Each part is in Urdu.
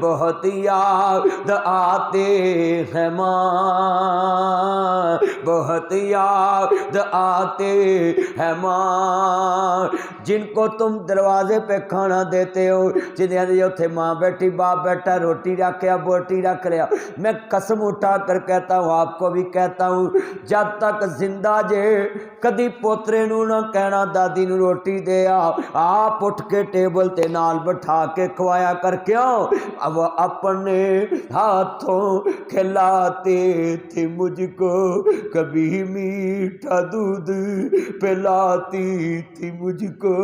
بہت یاد آتے ہیں ماں، بہت یاد آتے ہیں ماں، جن کو تم دروازے پہ کھانا دیتے ہو، جنہیں اتھے ماں بیٹھی باپ بیٹھا روٹی رکھیا بوٹی رکھ لیا۔ میں قسم اٹھا کر کہتا ہوں، آپ کو بھی کہتا ہوں، جب تک زندہ جے کدی پوترے نو نہ کہنا دادی نو روٹی دے آپ اٹھ کے ٹیبل تے نال بٹھا کے کھوایا کر، کیوں؟ وہ اپنے ہاتھوں کھلاتے تھے مجھ کو، کبھی میٹھا دودھ پلاتی تھی مجھ کو،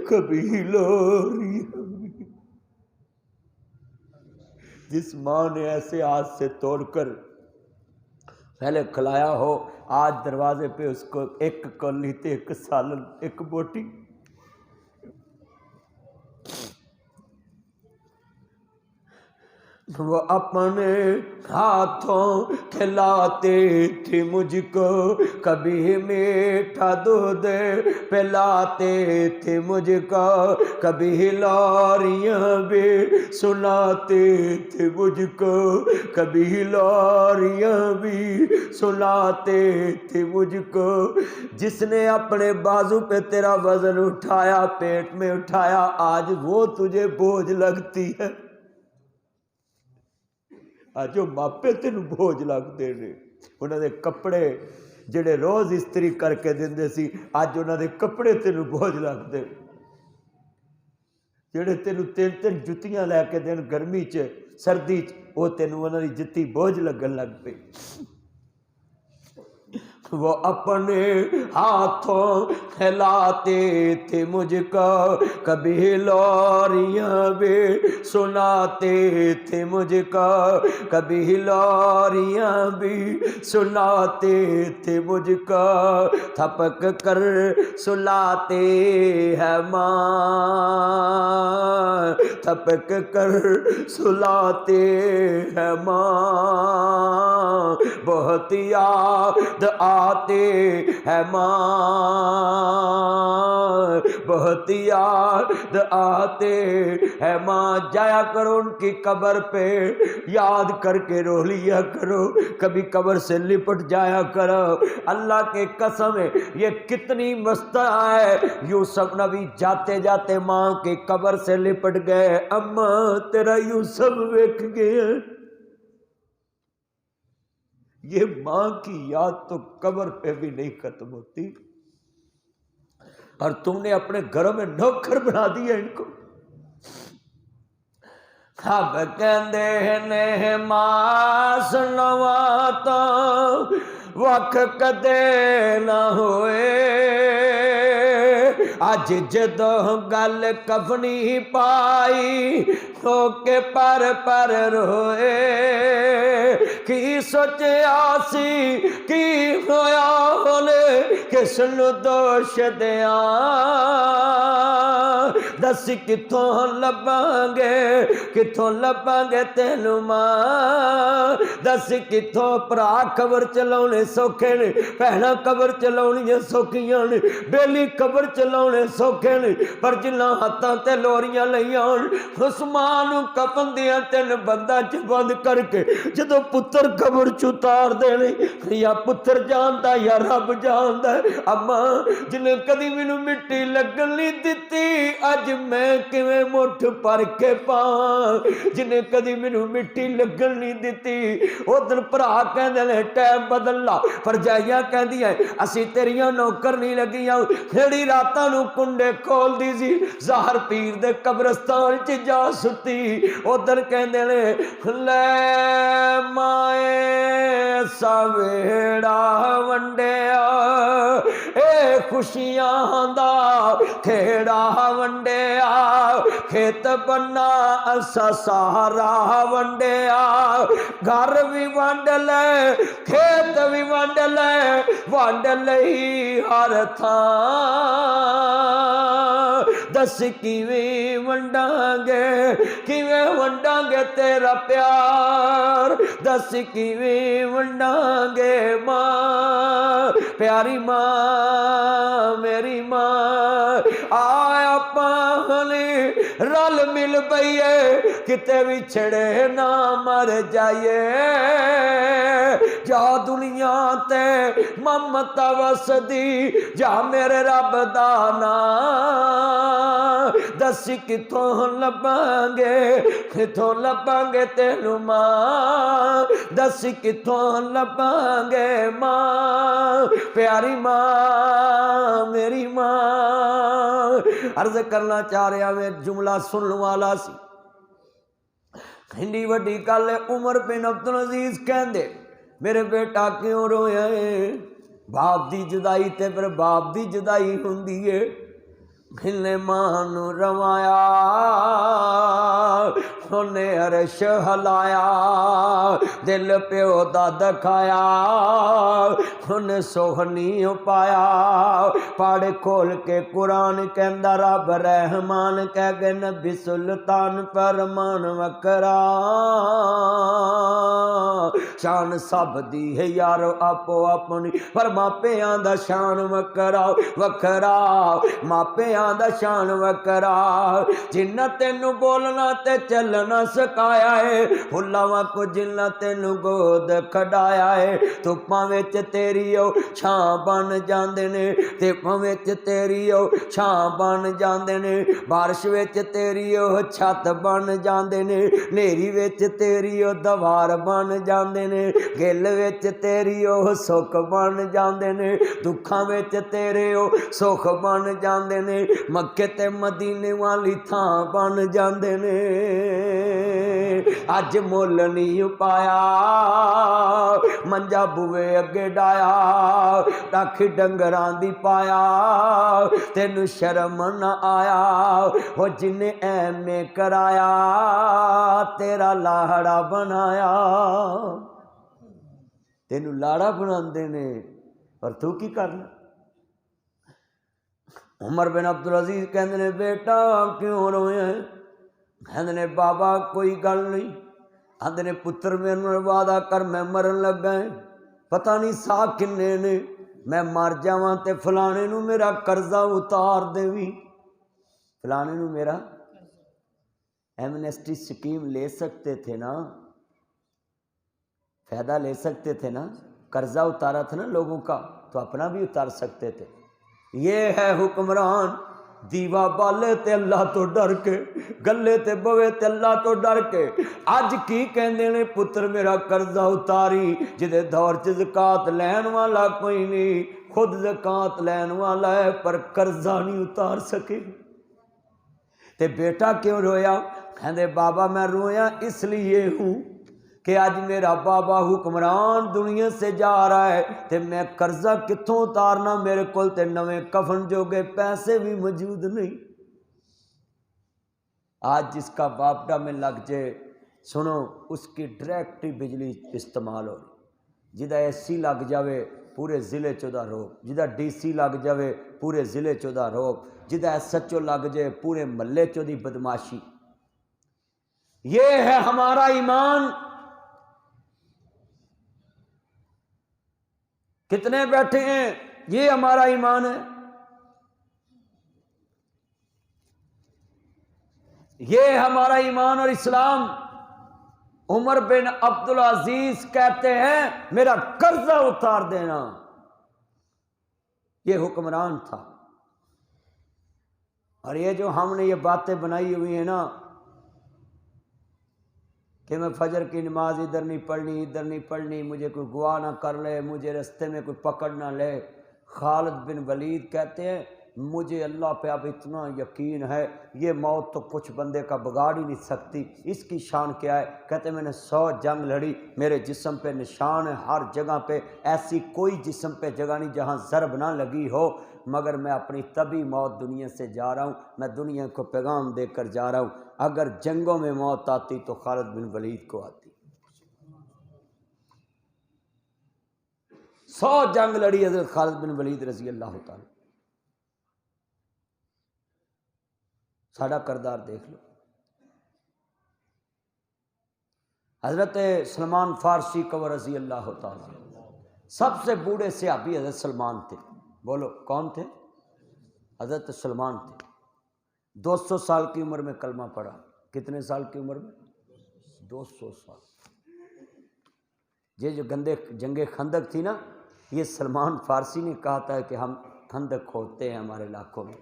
کبھی لوری۔ جس ماں نے ایسے ہاتھ سے توڑ کر پہلے کھلایا ہو، آج دروازے پہ اس کو ایک کولی تے ایک سالن ایک بوٹی، وہ اپنے ہاتھوں کھلاتے تھے مجھ کو، کبھی میٹھا دودھ پلاتے تھے مجھ کو، کبھی لاریاں بھی سناتے تھے مجھ کو، کبھی لاریاں بھی سناتے تھے مجھ کو۔ جس نے اپنے بازو پہ تیرا وزن اٹھایا، پیٹ میں اٹھایا، آج وہ تجھے بوجھ لگتی ہے۔ آج وہ ماپے تینوں بوجھ لگتے ہیں، انہوں نے کپڑے جڑے روز استری کر کے دیندے سی، آج انہوں نے کپڑے تینوں بوجھ لگتے، جڑے تینوں تین تین جتیاں لے کے دین گرمی چ سردی چ، وہ تینوں انہوں نے جتی بوجھ لگن لگ پئی۔ وہ اپنے ہاتھوں کھلاتے تھے مجھ کو، کبھی لوریاں بھی سناتے تھے مجھ کو، کبھی لوریاں بھی سناتے تھے مجھ کو، تھپک کر سلاتے ہیں ماں، تھپک کر سلاتے ہیں ماں، بہت یاد آتے ہیں ماں، بہت یاد آتے ہیں ماں۔ جایا کرو ان کی قبر پہ، یاد کر کے رو لیا کرو، کبھی قبر سے لپٹ جایا کرو۔ اللہ کے قسم ہے، یہ کتنی مستہ ہے، یوسف نبی جاتے جاتے ماں کی قبر سے لپٹ گئے، اماں تیرا یوسف ویکھ گئے۔ یہ ماں کی یاد تو قبر پہ بھی نہیں ختم ہوتی، اور تم نے اپنے گھروں میں نوکر بنا دیا ان کو۔ اب کہندے نے ماس نواتا وقت کدے نہ ہوئے، اج جدوں گل کفنی پائی ہو کے پر پر روئے، کی سوچیا سی کی ہویا ہونے کس نو دوش دیاں، دس کتھوں لباں گے تینوں ماں، دس کتھوں پرا قبر چلاونے سوکھے نے، بہناں قبر چلاونیاں سوکھیاں نے، بیلی قبر چلاونے سوکھے نے، پر جنہاں ہاتھاں تے لوریاں لئیاں اس ماں نو کفن دیاں تین بندہ چ بند کر کے جدوں پتر قبر چتار دینے، یا پتر جاندا یا رب جاندا ہے۔ اماں جنہیں کدی مینوں مٹی لگن نہیں دتی، اج میں کیویں مٹھ پر کے پاں، جنہیں کدی مینوں مٹی لگن نہیں دتی۔ ادھر بھرا کہندے نے ٹائم بدل لا، پرجائیاں کہندیاں اسی تیریاں نوکر نہیں لگیاں، کھڑی راتاں نو کنڈے کھول دی سی، ظاہر پیر دے قبرستان چ جا ستی۔ ادھر کہندے نے لے مائے سویڑا ونڈیا، اے خوشیاں دا کھیڑا ونڈیا، کھیت بنا اسا سارا ونڈیا، گھر بھی ونڈ لے کھیت بھی ونڈ لے، ونڈ لئی ہر تھاں، دس کیویں ونڈاں گے تیرا پیار، دس کیویں ونڈاں گے ماں، پیاری ماں میری ماں، آیا پاہلی رل مل پئیے کتے بھی چھڑے نہ مر جائیے جا دنیا تے ممتا وسدی جا میرے رب دا نام دسی کتوں لباں گے تینوں ماں دسی کتوں لباں گے ماں پیاری ماں میری ماں عرض کرنا چاہ رہا میں جملہ سننے والا سی ہنڈی وڈی گل عمر بن عبدالعزیز کہندے میرے بیٹا کیوں رویا ہے باپ دی جدائی تے پھر باپ دی جدائی ہوندی ہے گھنے ماں نو روایا انہیں عرش ہلایا دل پیو دا دکھایا انہیں سوہنی پایا پاڑ کھول کے قرآن کہندا رب رحمان کہہ گئے نبی سلطان فرمان وکرا شان سب دی ہے یارو آپو اپنی پر ماپیاں دا شان وکرا وکرا ماپیاں دا شان وکرا جنہ تینو بولنا تے چلنا سکایا ہے بھلاواں کو جنہ تینو گود کھڈایا ہے دھپاں وچ تیری او چھاں بن جاندے نے دھپاں وچ تیری او چھاں بن جاندے نے بارش وچ تیری او چھت بن جاندے نے نیری وچ تیری او دوار بن جاندے نے گل وچ تیری او سکھ بن جاندے نے دکھاں وچ تیرے او سکھ بن جاندے نے مکے تے مدینے والی تھاں بن جاندے نے اج مول نہیں پایا منجا بوے اگے ڈایا ڈاکھی ڈنگراں دی پایا تینو شرم نہ آیا وہ جن ایم میں کرایا تیرا لاڑا بنایا تینو لاڑا بناندے نے پر تو کی کرنا عمر بن عبدالعزیز کہندے نے بیٹا کیوں رویا ہے کہندے نے بابا کوئی گل نہیں آندے نے پتر میرے نال وعدہ کر میں مرن لگا ہے پتہ نہیں سا کنے نے میں مر جاواں تے فلانے نو میرا قرضہ اتار دیوی فلانے نو میرا ایمنسٹی سکیم لے سکتے تھے نا فائدہ لے سکتے تھے نا قرضہ اتارا تھا نا لوگوں کا تو اپنا بھی اتار سکتے تھے یہ ہے حکمران دیوا بالے تے اللہ تو ڈر کے گلے تے بوے تے اللہ تو ڈر کے اج کی کہندے نے پتر میرا قرضہ اتاری جدے دور چ زکات لین والا کوئی نہیں خود زکات لین والا ہے پر قرضہ نہیں اتار سکے تے بیٹا کیوں رویا کہندے بابا میں رویا اس لیے ہوں کہ آج میرا بابا حکمران دنیا سے جا رہا ہے تے میں قرضہ کتوں اتارنا میرے کول تے نویں کفن جو گے پیسے بھی موجود نہیں آج جس کا باپڈا میں لگ جائے سنو اس کی ڈائریکٹ بجلی استعمال ہو رہی جدہ اے سی لگ جاوے پورے ضلع چودہ روک جدہ ڈی سی لگ جاوے پورے ضلع چودہ روک جدہ ایس ایچ او لگ جائے پورے محلے چودی بدماشی یہ ہے ہمارا ایمان کتنے بیٹھے ہیں یہ ہمارا ایمان ہے یہ ہمارا ایمان اور اسلام عمر بن عبدالعزیز کہتے ہیں میرا قرضہ اتار دینا یہ حکمران تھا اور یہ جو ہم نے یہ باتیں بنائی ہوئی ہیں نا کہ میں فجر کی نماز ادھر نہیں پڑھنی مجھے کوئی گواہ نہ کر لے مجھے رستے میں کوئی پکڑ نہ لے خالد بن ولید کہتے ہیں مجھے اللہ پہ اب اتنا یقین ہے یہ موت تو کچھ بندے کا بگاڑ ہی نہیں سکتی اس کی شان کیا ہے کہتے میں نے 100 جنگ لڑی میرے جسم پہ نشان ہے ہر جگہ پہ ایسی کوئی جسم پہ جگہ نہیں جہاں ضرب نہ لگی ہو مگر میں اپنی طبی موت دنیا سے جا رہا ہوں میں دنیا کو پیغام دے کر جا رہا ہوں اگر جنگوں میں موت آتی تو خالد بن ولید کو آتی 100 جنگ لڑی حضرت خالد بن ولید رضی اللہ تعالی ساڑا کردار دیکھ لو حضرت سلمان فارسی کو رضی اللہ تعالی سب سے بوڑھے صحابی حضرت سلمان تھے بولو کون تھے حضرت سلمان تھے 200 سال کی عمر میں کلمہ پڑھا. کتنے سال کی عمر میں؟ 200 سال. یہ جو جنگ خندق تھی نا، یہ سلمان فارسی نے کہا تھا کہ ہم خندق کھودتے ہیں ہمارے علاقوں میں،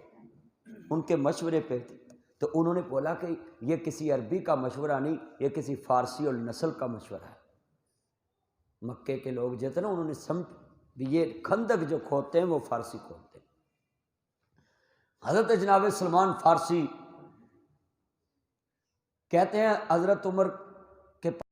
ان کے مشورے پہ تھے. تو انہوں نے بولا کہ یہ کسی عربی کا مشورہ نہیں، یہ کسی فارسی اور نسل کا مشورہ ہے. مکے کے لوگ جو تھے نا، انہوں نے سمجھ یہ خندق جو کھودتے ہیں وہ فارسی کھودتے ہیں. حضرت جناب سلمان فارسی کہتے ہیں حضرت عمر کے